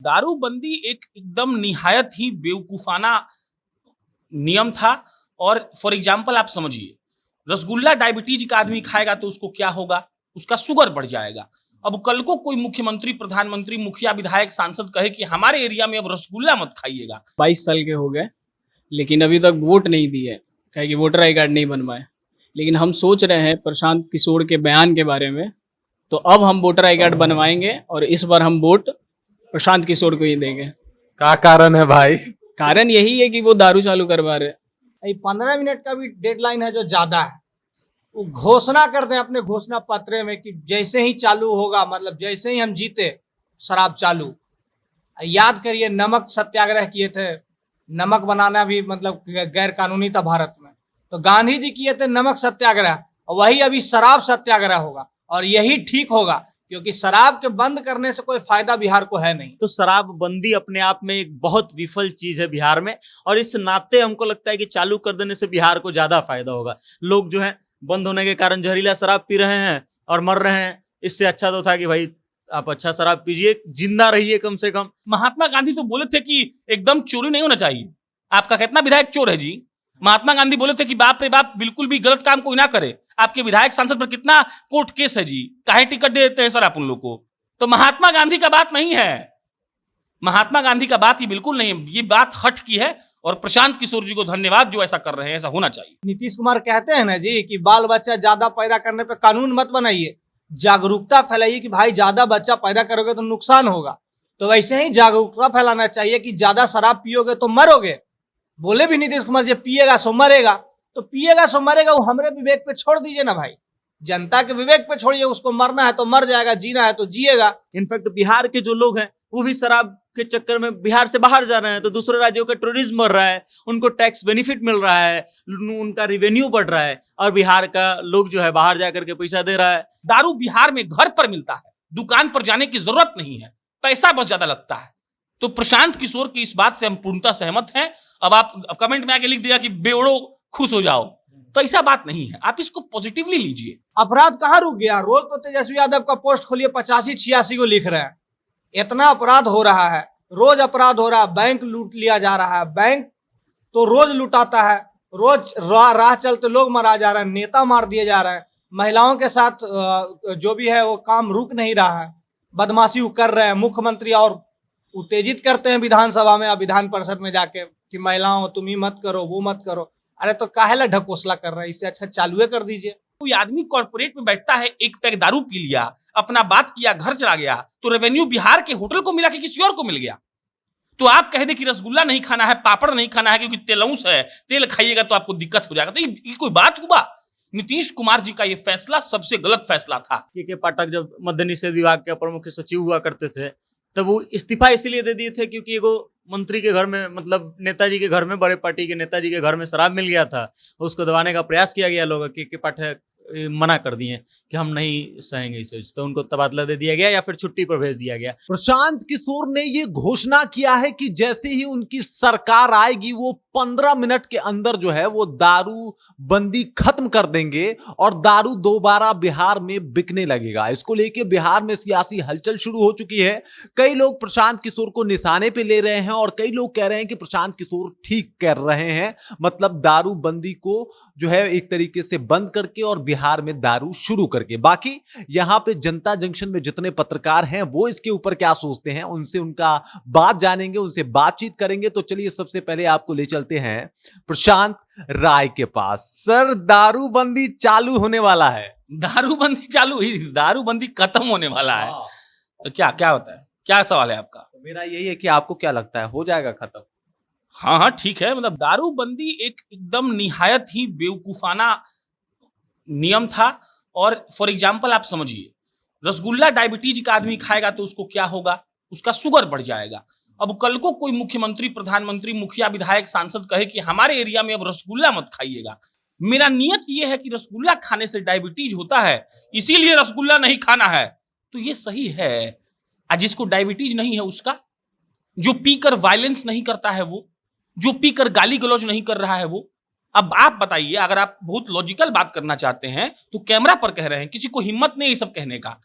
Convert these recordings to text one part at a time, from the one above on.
दारूबंदी एक एकदम निहायत ही बेवकूफाना नियम था। और फॉर एग्जाम्पल आप समझिए, रसगुल्ला डायबिटीज का आदमी खाएगा तो उसको क्या होगा? उसका शुगर बढ़ जाएगा। अब कल को कोई मुख्यमंत्री, प्रधानमंत्री, मुखिया, विधायक, सांसद कहे कि हमारे एरिया में अब रसगुल्ला मत खाइएगा। 22 साल के हो गए लेकिन अभी तक वोट नहीं दिए, कहे कि वोटर आई कार्ड नहीं बनवाए। लेकिन हम सोच रहे हैं प्रशांत किशोर के बयान के बारे में, तो अब हम वोटर आई कार्ड बनवाएंगे और इस बार हम वोट प्रशांत किशोर को ही देंगे। क्या कारण है भाई? कारण यही है कि वो दारू चालू करवा रहे। 15 मिनट का भी डेडलाइन है जो ज्यादा है। वो घोषणा कर दें अपने घोषणा पत्र में कि जैसे ही चालू होगा, मतलब जैसे ही हम जीते शराब चालू। याद करिए नमक सत्याग्रह किए थे, नमक बनाना भी मतलब गैर कानूनी था भारत में। तो गांधी जी किए थे नमक सत्याग्रह, और वही अभी शराब सत्याग्रह होगा, और यही ठीक होगा क्योंकि शराब के बंद करने से कोई फायदा बिहार को है नहीं। तो शराबबंदी अपने आप में एक बहुत विफल चीज है बिहार में, और इस नाते हमको लगता है कि चालू कर देने से बिहार को ज्यादा फायदा होगा। लोग जो है बंद होने के कारण जहरीला शराब पी रहे हैं और मर रहे हैं। इससे अच्छा तो था कि भाई आप अच्छा शराब पीजिए, जिंदा रहिए कम से कम। महात्मा गांधी तो बोले थे कि एकदम चोरी नहीं होना चाहिए। आपका कितना विधायक चोर है जी? महात्मा गांधी बोले थे कि बाप रे बाप, बिल्कुल भी गलत काम कोई ना करे। आपके विधायक सांसद पर कितना कोर्ट केस है जी? काहे टिकट दे देते हैं सर आप उन लोग को? तो महात्मा गांधी का बात नहीं है, महात्मा गांधी का बात ये बिल्कुल नहीं है। ये बात हट की है, और प्रशांत किशोर जी को धन्यवाद जो ऐसा कर रहे हैं। ऐसा होना चाहिए। नीतीश कुमार कहते हैं ना जी कि बाल बच्चा ज्यादा पैदा करने पे कानून मत बनाइए, जागरूकता फैलाइए कि भाई ज्यादा बच्चा पैदा करोगे तो नुकसान होगा। तो वैसे ही जागरूकता फैलाना चाहिए कि ज्यादा शराब पियोगे तो मरोगे। बोले भी नीतीश कुमार जी पिएगा सो मरेगा, तो पिएगा सो मरेगा, वो हमारे विवेक पे छोड़ दीजिए ना भाई। जनता के विवेक पे छोड़िए, उसको मरना है तो मर जाएगा, जीना है तो जिएगा। इनफैक्ट बिहार के जो लोग हैं वो भी शराब के चक्कर में बिहार से बाहर जा रहे हैं, तो दूसरे राज्यों का टूरिज्म बढ़ रहा है, उनको टैक्स बेनिफिट मिल रहा है, उनका रेवेन्यू बढ़ रहा है, और बिहार का लोग जो है बाहर जाकर के पैसा दे रहा है। दारू बिहार में घर पर मिलता है, दुकान पर जाने की जरूरत नहीं है, पैसा बस ज्यादा लगता है। तो प्रशांत किशोर की इस बात से हम पूर्णतः सहमत हैं। अब आप कमेंट में आके लिख दिया कि बेवड़ो खुश हो जाओ, तो ऐसा बात नहीं है। आप इसको पॉजिटिवली लीजिए। अपराध कहाँ रुक गया? रोज तो तेजस्वी यादव का पोस्ट खोलिए 85-86 को लिख रहे हैं। इतना अपराध हो रहा है, रोज अपराध हो रहा है। बैंक लूट लिया जा रहा है, बैंक तो रोज लुटाता है, रोज राह चलते लोग मारा जा रहे हैं, नेता मार दिए जा रहे हैं। महिलाओं के साथ जो भी है वो काम रुक नहीं रहा है, बदमाशी वो कर रहे हैं। मुख्यमंत्री और उत्तेजित करते हैं विधानसभा में, विधान परिषद में जाके कि महिलाओं तुम ही मत करो, वो मत करो। अरे तो काहेला ढकोसला कर रहे हैं? इससे अच्छा चालू कर दीजिए। कोई आदमी कॉर्पोरेट में बैठता है, एक पैक दारू पी लिया, अपना बात किया, घर चला गया, तो रेवेन्यू बिहार के होटल को मिला कि किसी और को मिल गया? तो आप कह दे कि रसगुल्ला नहीं खाना है, पापड़ नहीं खाना है क्योंकि तेलौस है, तेल खाइएगा तो आपको दिक्कत हो जाएगा। तो ये कोई बात हुआ? नीतीश कुमार जी का ये फैसला सबसे गलत फैसला था। के पाठक जब मद्य निषेध विभाग के अपर मुख्य सचिव हुआ करते थे, तब वो इस्तीफा इसलिए दे दिए थे क्योंकि एगो मंत्री के घर में, मतलब नेताजी के घर में, बड़े पार्टी के नेताजी के घर में शराब मिल गया था। उसको दबाने का प्रयास किया गया, लोग के पाठक मना कर दिए कि हम नहीं सहेंगे इसे, तो उनको तबादला दे दिया गया या फिर छुट्टी पर भेज दिया गया। प्रशांत किशोर ने ये घोषणा किया है कि जैसे ही उनकी सरकार आएगी वो 15 मिनट के अंदर जो है वो दारू बंदी खत्म कर देंगे और दारू दोबारा बिहार में बिकने लगेगा। इसको लेके बिहार में सियासी हलचल शुरू हो चुकी है। कई लोग प्रशांत किशोर को निशाने पे ले रहे हैं और कई लोग कह रहे हैं कि प्रशांत किशोर ठीक कर रहे हैं, मतलब दारू बंदी को जो है एक तरीके से बंद करके और बिहार में दारू शुरू करके। बाकी यहां पे जनता जंक्शन में जितने पत्रकार हैं वो इसके ऊपर क्या सोचते हैं, उनसे उनका बात जानेंगे, उनसे बातचीत करेंगे। तो चलिए सबसे पहले आपको ले चलते हैं प्रशांत राय के पास। सर, दारूबंदी चालू होने वाला है। दारूबंदी चालू हुई, दारूबंदी खत्म होने वाला है। तो क्या क्या होता है? क्या सवाल है आपका? तो मेरा यही है कि आपको क्या लगता है, हो जाएगा खत्म? हाँ हाँ ठीक है। मतलब दारूबंदी एक एकदम निहायत ही बेवकूफाना नियम था। और फॉर एग्जाम्पल आप समझिए, रसगुल्ला डायबिटीज का आदमी खाएगा तो उसको क्या होगा? उसका शुगर बढ़ जाएगा। अब कल को कोई मुख्यमंत्री, प्रधानमंत्री, मुखिया, विधायक, सांसद कहे कि हमारे एरिया में अब रसगुल्ला मत खाइएगा। मेरा नियत ये है कि रसगुल्ला खाने से डायबिटीज होता है, इसीलिए रसगुल्ला नहीं खाना है, तो ये सही है। जिसको डायबिटीज नहीं है उसका, जो पीकर वायलेंस नहीं करता है वो, जो पीकर गाली गलौज नहीं कर रहा है वो। अब आप बताइए, अगर आप बहुत लॉजिकल बात करना चाहते हैं तो कैमरा पर कह रहे हैं, किसी को हिम्मत नहीं ये सब कहने का।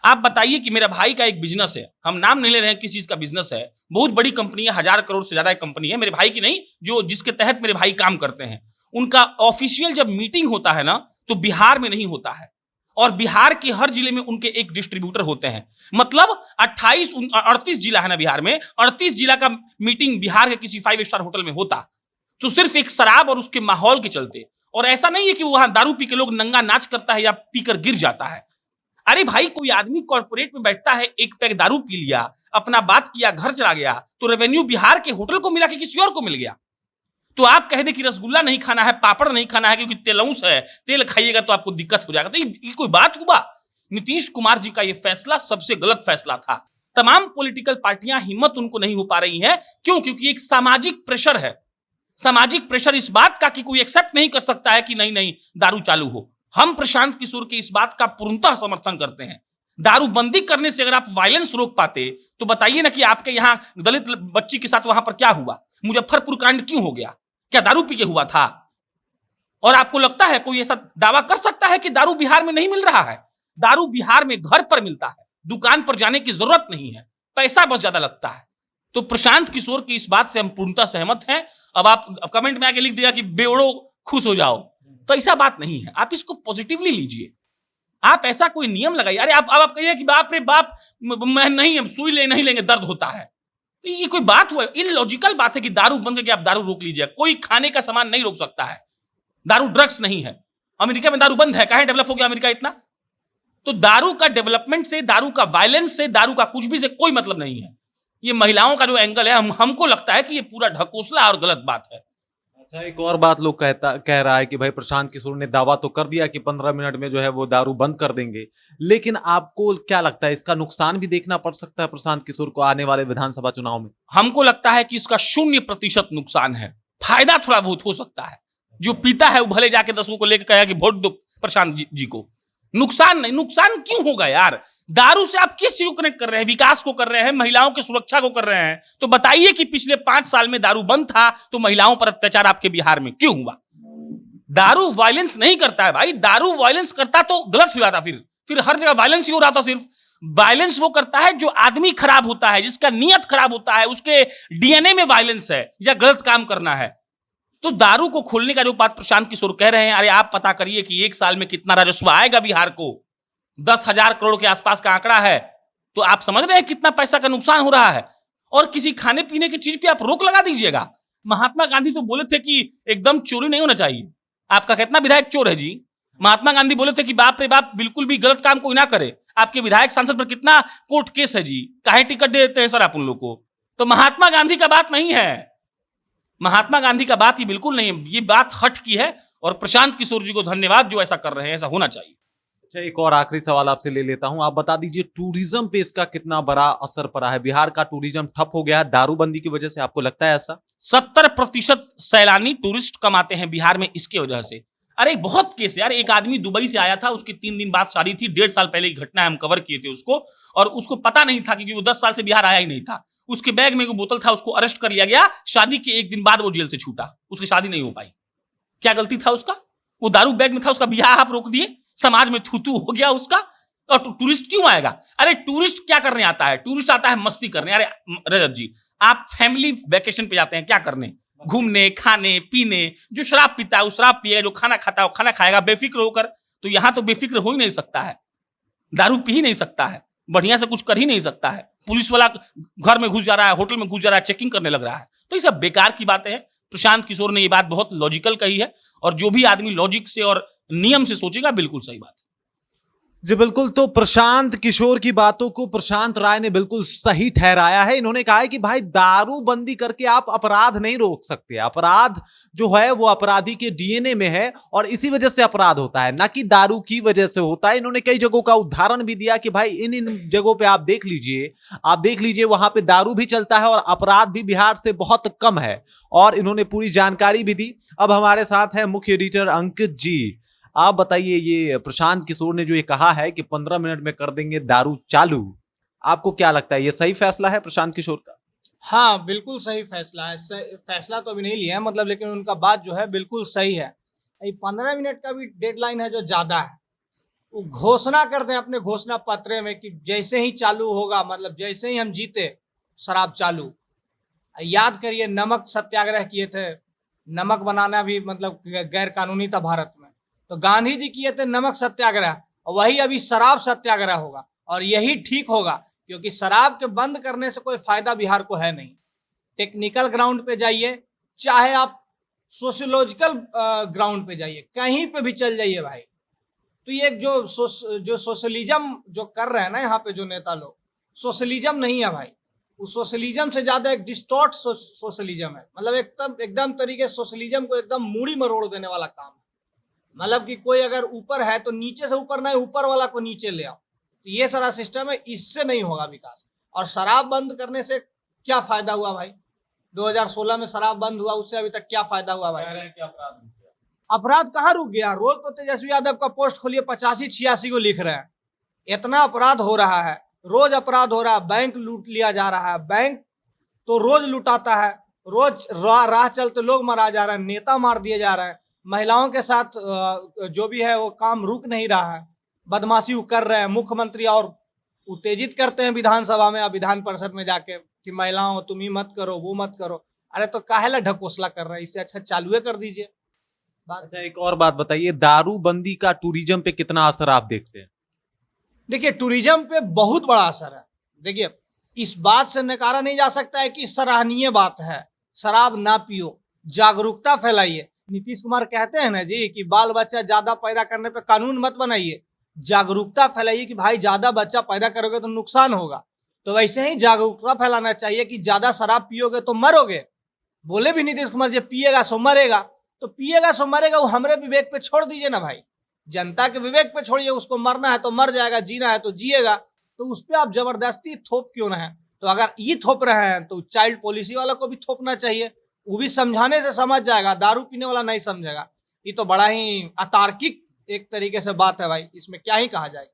आप बताइए कि मेरा भाई का एक बिजनेस है, हम नाम नहीं ले रहे हैं किस चीज का बिजनेस है, बहुत बड़ी कंपनी है, 1000 करोड़ से ज्यादा कंपनी है, मेरे भाई की नहीं, जो जिसके तहत मेरे भाई काम करते हैं, उनका ऑफिशियल जब मीटिंग होता है ना तो बिहार में नहीं होता है, और बिहार के हर जिले में उनके एक डिस्ट्रीब्यूटर होते हैं। मतलब 38 जिला है ना बिहार में, 38 जिला का मीटिंग बिहार के किसी 5 स्टार होटल में होता, तो सिर्फ एक शराब और उसके माहौल के चलते। और ऐसा नहीं है कि वहां दारू पी के लोग नंगा नाच करता है या पीकर गिर जाता है। अरे भाई, कोई आदमी कॉर्पोरेट में बैठता है, एक पैक दारू पी लिया, अपना बात किया, घर चला गया, तो रेवेन्यू बिहार के होटल को मिला कि किसी और को मिल गया। तो आप कह दे कि रसगुल्ला नहीं खाना है, पापड़ नहीं खाना है क्योंकि तेलौंस है, तेल खाइएगा तो आपको दिक्कत हो जाएगा, तो ये कोई बात हुआ? नीतीश कुमार जी का ये फैसला सबसे गलत फैसला था। तमाम पॉलिटिकल पार्टियां हिम्मत उनको नहीं हो पा रही है, क्यों? क्योंकि एक सामाजिक प्रेशर है, सामाजिक प्रेशर इस बात का कि कोई एक्सेप्ट नहीं कर सकता है कि नहीं नहीं दारू चालू हो। हम प्रशांत किशोर के इस बात का पूर्णतः समर्थन करते हैं। दारूबंदी करने से अगर आप वायलेंस रोक पाते तो बताइए ना कि आपके यहाँ दलित बच्ची के साथ वहां पर क्या हुआ, मुजफ्फरपुर कांड क्यों हो गया? क्या दारू पी के हुआ था? और आपको लगता है कोई ऐसा दावा कर सकता है कि दारू बिहार में नहीं मिल रहा है? दारू बिहार में घर पर मिलता है, दुकान पर जाने की जरूरत नहीं है, पैसा बस ज्यादा लगता है। तो प्रशांत किशोर की इस बात से हम पूर्णतः सहमत हैं। अब आप कमेंट में आके लिख दिया कि बेवड़ो खुश हो जाओ, तो ऐसा बात नहीं है, आप इसको पॉजिटिवली लीजिए। आप ऐसा कोई नियम लगाइए। अरे आप कहिए कि बाप रे बाप, मैं नहीं, सुई नहीं लेंगे, दर्द होता है, तो ये कोई बात हुआ? इलॉजिकल बात है कि दारू बंद करके आप दारू रोक लीजिए। कोई खाने का सामान नहीं रोक सकता है, दारू ड्रग्स नहीं है। अमेरिका में दारू बंद है, काहे डेवलप हो गया अमेरिका इतना? तो दारू का डेवलपमेंट से, दारू का वायलेंस से, दारू का कुछ भी से कोई मतलब नहीं है। ये महिलाओं का जो एंगल है, हमको लगता है कि ये पूरा ढकोसला और गलत बात है। अच्छा, एक और बात लोग कह रहा है कि भाई प्रशांत किशोर ने दावा तो कर दिया कि 15 मिनट में जो है वो दारू बंद कर देंगे, लेकिन आपको क्या लगता है इसका नुकसान भी देखना पड़ सकता है प्रशांत किशोर को आने वाले विधानसभा चुनाव में? हमको लगता है कि इसका 0% नुकसान है, फायदा थोड़ा बहुत हो सकता है। जो पीता है वो भले जाके 10 को लेकर कहेगा कि वोट दो प्रशांत जी को। नुकसान नहीं, नुकसान क्यों होगा यार? दारू से आप किस चीज को कनेक्ट कर रहे हैं? विकास को कर रहे हैं, महिलाओं की सुरक्षा को कर रहे हैं। तो बताइए कि पिछले 5 साल में दारू बंद था तो महिलाओं पर अत्याचार आपके बिहार में क्यों हुआ? दारू वायलेंस नहीं करता है भाई, दारू वायलेंस करता तो गलत हो जाता, फिर हर जगह वायलेंस ही हो रहा था। सिर्फ वायलेंस वो करता है जो आदमी खराब होता है, जिसका नियत खराब होता है, उसके डीएनए में वायलेंस है या गलत काम करना है। तो दारू को खोलने का जो बात प्रशांत किशोर कह रहे हैं, अरे आप पता करिए कि 1 साल में कितना राजस्व आएगा बिहार को। 10,000 करोड़ के आसपास का आंकड़ा है, तो आप समझ रहे हैं कितना पैसा का नुकसान हो रहा है। और किसी खाने पीने की चीज पे आप रोक लगा दीजिएगा। महात्मा गांधी तो बोले थे कि एकदम चोरी नहीं होना चाहिए। आपका कितना विधायक चोर है जी? महात्मा गांधी बोले थे कि बाप रे बाप, बिल्कुल भी गलत काम कोई ना करे। आपके विधायक सांसद पर कितना कोर्ट केस है जी, काहे टिकट दे देते हैं सर आप उन लोग को? तो महात्मा गांधी का बात नहीं है, महात्मा गांधी का बात ही बिल्कुल नहीं है, ये बात हट की है। और प्रशांत किशोर जी को धन्यवाद जो ऐसा कर रहे हैं, ऐसा होना चाहिए। अच्छा, एक और आखिरी सवाल आपसे ले लेता हूं, आप बता दीजिए टूरिज्म पे इसका कितना बड़ा असर पड़ा है? बिहार का टूरिज्म ठप हो गया है दारूबंदी की वजह से, आपको लगता है ऐसा? 70% सैलानी टूरिस्ट कम आते हैं बिहार में इसके वजह से। अरे बहुत केस यार, एक आदमी दुबई से आया था, उसकी 3 दिन बाद शादी थी, 1.5 साल पहले की घटना है, हम कवर किए थे उसको। और उसको पता नहीं था क्योंकि वो 10 साल से बिहार आया ही नहीं था। उसके बैग में एक बोतल था, उसको अरेस्ट कर लिया गया। शादी के 1 दिन बाद वो जेल से छूटा, उसकी शादी नहीं हो पाई। क्या गलती था उसका? वो दारू बैग में था, उसका ब्याह आप रोक दिए, समाज में थू थू हो गया उसका। और टूरिस्ट क्यों आएगा? अरे टूरिस्ट क्या करने आता है? टूरिस्ट आता है मस्ती करने। अरे रजत जी, आप फैमिली वेकेशन पे जाते हैं क्या करने? घूमने, खाने, पीने। जो शराब पीता है वो शराब पिएगा, जो खाना खाता है वो खाना खाएगा बेफिक्र होकर। तो यहां तो बेफिक्र हो ही नहीं सकता है, दारू पी ही नहीं सकता है, बढ़िया से कुछ कर ही नहीं सकता है। पुलिस वाला घर में घुस जा रहा है, होटल में घुस जा रहा है, चेकिंग करने लग रहा है। तो ये सब बेकार की बातें हैं। प्रशांत किशोर ने ये बात बहुत लॉजिकल कही है, और जो भी आदमी लॉजिक से और नियम से सोचेगा बिल्कुल सही बात है। जी बिल्कुल, तो प्रशांत किशोर की बातों को प्रशांत राय ने बिल्कुल सही ठहराया है। इन्होंने कहा है कि भाई दारूबंदी करके आप अपराध नहीं रोक सकते। अपराध जो है वो अपराधी के डीएनए में है, और इसी वजह से अपराध होता है, ना कि दारू की वजह से होता है। इन्होंने कई जगहों का उदाहरण भी दिया कि भाई इन जगहों पे आप देख लीजिए वहां पे दारू भी चलता है और अपराध भी बिहार से बहुत कम है। और इन्होंने पूरी जानकारी भी दी। अब हमारे साथ है मुख्य एडिटर अंकित जी। आप बताइए, ये प्रशांत किशोर ने जो ये कहा है कि 15 मिनट में कर देंगे दारू चालू, आपको क्या लगता है ये सही फैसला है प्रशांत किशोर का? हाँ, बिल्कुल सही फैसला है। फैसला तो अभी नहीं लिया है, मतलब, लेकिन उनका बात जो है बिल्कुल सही है। ये 15 मिनट का भी डेडलाइन है जो ज़्यादा है, वो घोषणा कर दें अपने घोषणा पत्र में कि जैसे ही चालू होगा, मतलब जैसे ही हम जीते शराब चालू। याद करिए नमक सत्याग्रह किए थे, नमक बनाना भी मतलब गैर कानूनी था भारत में, तो गांधी जी किए थे नमक सत्याग्रह, और वही अभी शराब सत्याग्रह होगा, और यही ठीक होगा, क्योंकि शराब के बंद करने से कोई फायदा बिहार को है नहीं। टेक्निकल ग्राउंड पे जाइए, चाहे आप सोशियोलॉजिकल ग्राउंड पे जाइए, कहीं पे भी चल जाइए भाई, तो ये जो सोशलिज्म जो कर रहे हैं ना यहाँ पे जो नेता लोग, सोशलिज्म नहीं है भाई, उस सोशलिज्म से ज्यादा एक डिस्टॉर्ट सोशलिज्म है। मतलब एकदम तरीके सोशलिज्म को एकदम मूड़ी मरोड़ देने वाला काम है। मतलब कि कोई अगर ऊपर है तो नीचे से ऊपर नहीं, ऊपर वाला को नीचे ले आओ, तो ये सारा सिस्टम है, इससे नहीं होगा विकास। और शराब बंद करने से क्या फायदा हुआ भाई? 2016 में शराब बंद हुआ, उससे अभी तक क्या फायदा हुआ भाई? अपराध कहाँ रुक गया? रोज तो तेजस्वी यादव का पोस्ट खोलिए 85-86 को लिख रहे हैं। इतना अपराध हो रहा है, रोज अपराध हो रहा है, बैंक लूट लिया जा रहा है, बैंक तो रोज लुटाता है, रोज राह चलते लोग मारा जा रहे हैं, नेता मार दिए जा रहे हैं, महिलाओं के साथ जो भी है वो काम रुक नहीं रहा है, बदमाशी कर रहे हैं मुख्यमंत्री, और उत्तेजित करते हैं विधानसभा में या विधान परिषद में जाके कि महिलाओं तुम ही मत करो, वो मत करो। अरे तो काहेला ढकोसला कर रहे हैं? इससे अच्छा चालू कर दीजिए। अच्छा, एक और बात बताइए, दारूबंदी का टूरिज्म पे कितना असर आप देखते हैं? देखिए, टूरिज्म पे बहुत बड़ा असर है। देखिए, इस बात से नकारा नहीं जा सकता है कि सराहनीय बात है, शराब ना पियो, जागरूकता फैलाइए। नीतीश कुमार कहते हैं ना जी कि बाल बच्चा ज्यादा पैदा करने पे कानून मत बनाइए, जागरूकता फैलाइए कि भाई ज्यादा बच्चा पैदा करोगे तो नुकसान होगा। तो वैसे ही जागरूकता फैलाना चाहिए कि ज्यादा शराब पियोगे तो मरोगे। बोले भी नीतीश कुमार जी पिएगा सो मरेगा, तो पिएगा सो मरेगा, वो हमारे विवेक पे छोड़ दीजिए ना भाई, जनता के विवेक पे छोड़िए। उसको मरना है तो मर जाएगा, जीना है तो जिएगा, तो उस पर आप जबरदस्ती थोप क्यों ना है? तो अगर ये थोप रहे हैं तो चाइल्ड पॉलिसी वाला को भी थोपना चाहिए, वो भी समझाने से समझ जाएगा, दारू पीने वाला नहीं समझेगा। ये तो बड़ा ही अतार्किक एक तरीके से बात है भाई, इसमें क्या ही कहा जाए।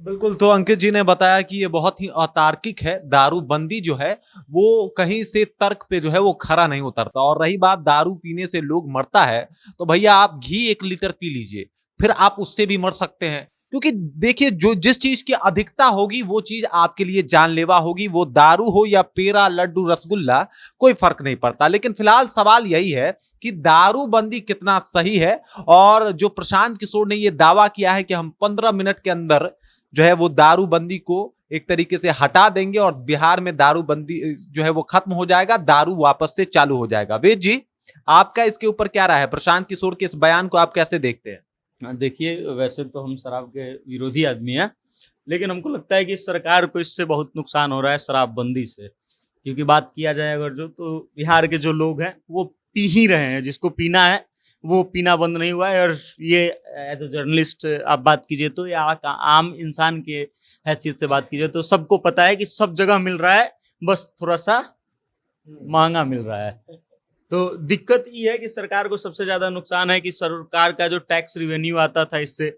बिल्कुल, तो अंकित जी ने बताया कि ये बहुत ही अतार्किक है, दारूबंदी जो है वो कहीं से तर्क पे जो है वो खरा नहीं उतरता। और रही बात दारू पीने से लोग मरता है, तो भैया आप घी 1 लीटर पी लीजिए, फिर आप उससे भी मर सकते हैं। क्योंकि देखिए, जो जिस चीज की अधिकता होगी वो चीज आपके लिए जानलेवा होगी, वो दारू हो या पेड़ा, लड्डू, रसगुल्ला, कोई फर्क नहीं पड़ता। लेकिन फिलहाल सवाल यही है कि दारूबंदी कितना सही है, और जो प्रशांत किशोर ने ये दावा किया है कि हम 15 मिनट के अंदर जो है वो दारूबंदी को एक तरीके से हटा देंगे और बिहार में दारूबंदी जो है वो खत्म हो जाएगा, दारू वापस से चालू हो जाएगा। वेद जी, आपका इसके ऊपर क्या राय है? प्रशांत किशोर के इस बयान को आप कैसे देखते हैं? देखिए, वैसे तो हम शराब के विरोधी आदमी हैं, लेकिन हमको लगता है कि सरकार को इससे बहुत नुकसान हो रहा है शराबबंदी से। क्योंकि बात किया जाए अगर जो, तो बिहार के जो लोग हैं वो पी ही रहे हैं, जिसको पीना है वो पीना बंद नहीं हुआ है। और ये एज ए जर्नलिस्ट आप बात कीजिए तो, या आम इंसान के हैसियत से बात कीजिए तो सबको पता है कि सब जगह मिल रहा है, बस थोड़ा सा महंगा मिल रहा है। तो दिक्कत ये है कि सरकार को सबसे ज्यादा नुकसान है कि सरकार का जो टैक्स रिवेन्यू आता था इससे,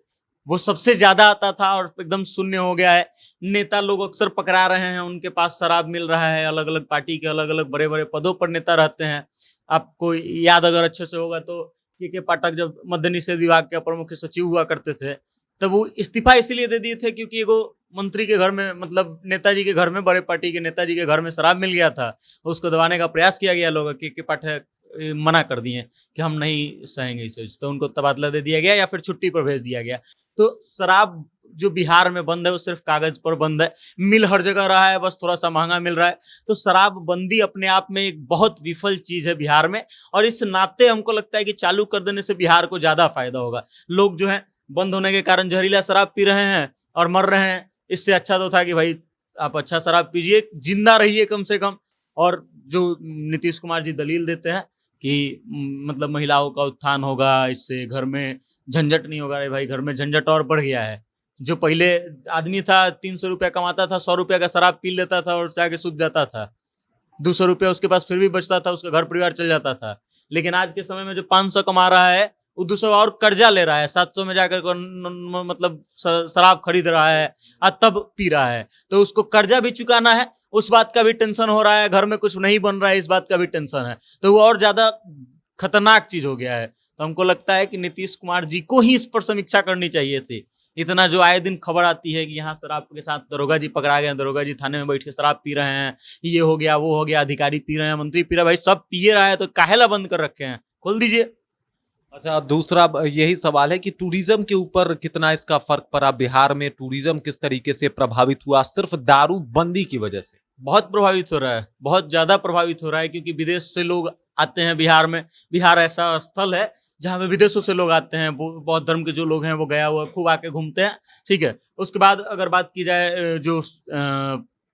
वो सबसे ज्यादा आता था और एकदम शून्य हो गया है। नेता लोग अक्सर पकड़ा रहे हैं, उनके पास शराब मिल रहा है, अलग अलग पार्टी के अलग अलग बड़े बड़े पदों पर नेता रहते हैं। आपको याद अगर अच्छे से होगा तो के पाठक जब मद्य निषेध विभाग के अपर मुख्य सचिव हुआ करते थे, तब वो इस्तीफा इसीलिए दे दिए थे क्योंकि एगो मंत्री के घर में, मतलब नेताजी के घर में, बड़े पार्टी के नेताजी के घर में शराब मिल गया था। उसको दबाने का प्रयास किया गया, लोग के पाठक मना कर दिए कि हम नहीं सहेंगे इसे, तो उनको तबादला दे दिया गया या फिर छुट्टी पर भेज दिया गया। तो शराब जो बिहार में बंद है वो सिर्फ कागज पर बंद है, मिल हर जगह रहा है, बस थोड़ा सा महंगा मिल रहा है। तो शराबबंदी अपने आप में एक बहुत विफल चीज है बिहार में, और इस नाते हमको लगता है कि चालू कर देने से बिहार को ज्यादा फायदा होगा। लोग जो है बंद होने के कारण जहरीला शराब पी रहे हैं और मर रहे हैं, इससे अच्छा तो था कि भाई आप अच्छा शराब पीजिए, जिंदा रहिए कम से कम। और जो नीतीश कुमार जी दलील देते हैं कि मतलब महिलाओं का उत्थान होगा, इससे घर में झंझट नहीं होगा। अरे भाई, घर में झंझट और बढ़ गया है। जो पहले आदमी था 300 रुपया कमाता था, 100 रुपया का शराब पी लेता था और जाके सूझ जाता था, 200 रुपया उसके पास फिर भी बचता था, उसका घर परिवार चल जाता था। लेकिन आज के समय में जो 500 कमा रहा है वो 200 और कर्जा ले रहा है, 700 में जाकर मतलब शराब खरीद रहा है और तब पी रहा है। तो उसको कर्जा भी चुकाना है, उस बात का भी टेंशन हो रहा है, घर में कुछ नहीं बन रहा है, इस बात का भी टेंशन है। तो वो और ज्यादा खतरनाक चीज हो गया है। तो हमको लगता है कि नीतीश कुमार जी को ही इस पर समीक्षा करनी चाहिए थी इतना जो आए दिन खबर आती है कि यहाँ शराब के साथ दरोगा जी पकड़ा गए, दरोगा जी थाने में बैठ के शराब पी रहे हैं, ये हो गया वो हो गया, अधिकारी पी रहे हैं, मंत्री पी रहा है, भाई सब पिए रहा है तो काहेला बंद कर रखे हैं, खोल दीजिए। अच्छा, दूसरा यही सवाल है कि टूरिज्म के ऊपर कितना इसका फर्क पड़ा, बिहार में टूरिज्म किस तरीके से प्रभावित हुआ सिर्फ दारूबंदी की वजह से? बहुत प्रभावित हो रहा है, बहुत ज्यादा प्रभावित हो रहा है, क्योंकि विदेश से लोग आते हैं बिहार में। बिहार ऐसा स्थल है जहाँ पे विदेशों से लोग आते हैं, बौद्ध धर्म के जो लोग हैं वो गया हुआ खूब आके घूमते हैं, ठीक है। उसके बाद अगर बात की जाए जो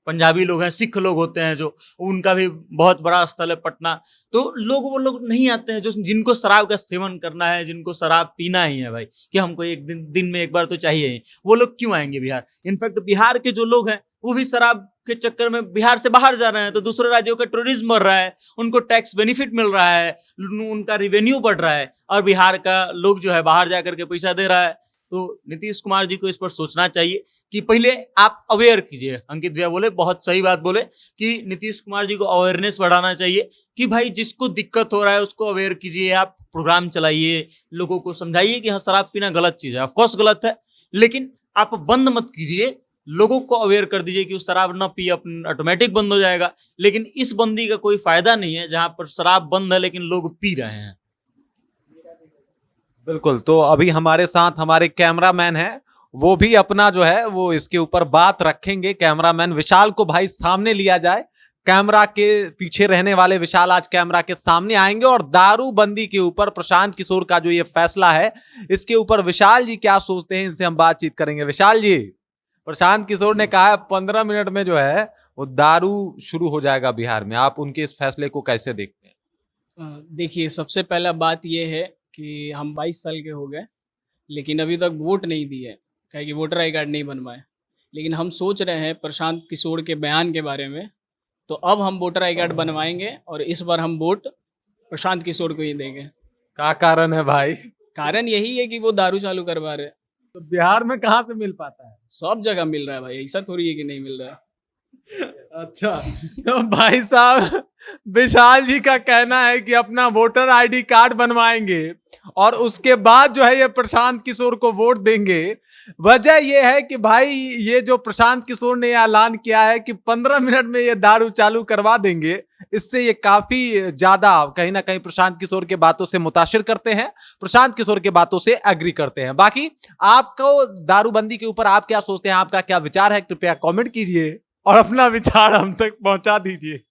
पंजाबी लोग हैं, सिख लोग होते हैं जो, उनका भी बहुत बड़ा स्थल है पटना। तो वो लोग नहीं आते हैं जो जिनको शराब का सेवन करना है, जिनको शराब पीना ही है भाई, कि हमको एक दिन में एक बार तो चाहिए ही, वो लोग क्यों आएंगे बिहार? इनफैक्ट बिहार के जो लोग हैं वो भी शराब के चक्कर में बिहार से बाहर जा रहे हैं, तो दूसरे राज्यों का टूरिज्म बढ़ रहा है, उनको टैक्स बेनिफिट मिल रहा है, उनका रिवेन्यू बढ़ रहा है, और बिहार का लोग जो है बाहर जा करके पैसा दे रहा है। तो नीतीश कुमार जी को इस पर सोचना चाहिए कि पहले आप अवेयर कीजिए। अंकित भैया बोले, बहुत सही बात बोले, कि नीतीश कुमार जी को अवेयरनेस बढ़ाना चाहिए कि भाई जिसको दिक्कत हो रहा है उसको अवेयर कीजिए, आप प्रोग्राम चलाइए, लोगों को समझाइए कि हाँ शराब पीना गलत चीज़ है, ऑफकोर्स गलत है, लेकिन आप बंद मत कीजिए, लोगों को अवेयर कर दीजिए कि वो शराब न पिए, ऑटोमेटिक बंद हो जाएगा। लेकिन इस बंदी का कोई फायदा नहीं है जहां पर शराब बंद है लेकिन लोग पी रहे हैं। बिल्कुल। तो अभी हमारे साथ हमारे कैमरामैन हैं, वो भी अपना जो है वो इसके ऊपर बात रखेंगे। कैमरामैन विशाल को भाई सामने लिया जाए, कैमरा के पीछे रहने वाले विशाल आज कैमरा के सामने आएंगे और दारूबंदी के ऊपर प्रशांत किशोर का जो ये फैसला है इसके ऊपर विशाल जी क्या सोचते हैं, इनसे हम बातचीत करेंगे। विशाल जी, प्रशांत किशोर ने कहा है 15 मिनट में जो है वो दारू शुरू हो जाएगा बिहार में, आप उनके इस फैसले को कैसे देखते हैं? देखिए, सबसे पहला बात यह है कि हम 22 साल के हो गए लेकिन अभी तक वोट नहीं दिए, कहे कि वोटर आई कार्ड नहीं बनवाए। लेकिन हम सोच रहे हैं प्रशांत किशोर के बयान के बारे में, तो अब हम वोटर आई कार्ड बनवाएंगे और इस बार हम वोट प्रशांत किशोर को ही देंगे। क्या कारण है भाई? कारण यही है कि वो दारू चालू करवा रहे हैं। तो बिहार में कहाँ से मिल पाता है? सब जगह मिल रहा है भाई, ऐसा थोड़ी है कि नहीं मिल रहा है। अच्छा, तो भाई साहब विशाल जी का कहना है कि अपना वोटर आईडी कार्ड बनवाएंगे और उसके बाद जो है ये प्रशांत किशोर को वोट देंगे। वजह ये है कि भाई ये जो प्रशांत किशोर ने ऐलान किया है कि 15 मिनट में ये दारू चालू करवा देंगे, इससे ये काफी ज्यादा कहीं ना कहीं प्रशांत किशोर के बातों से मुतासिर करते हैं, प्रशांत किशोर के बातों से एग्री करते हैं। बाकी आपको दारूबंदी के ऊपर आप क्या सोचते हैं, आपका क्या विचार है, कृपया कमेंट कीजिए और अपना विचार हम तक पहुंचा दीजिए।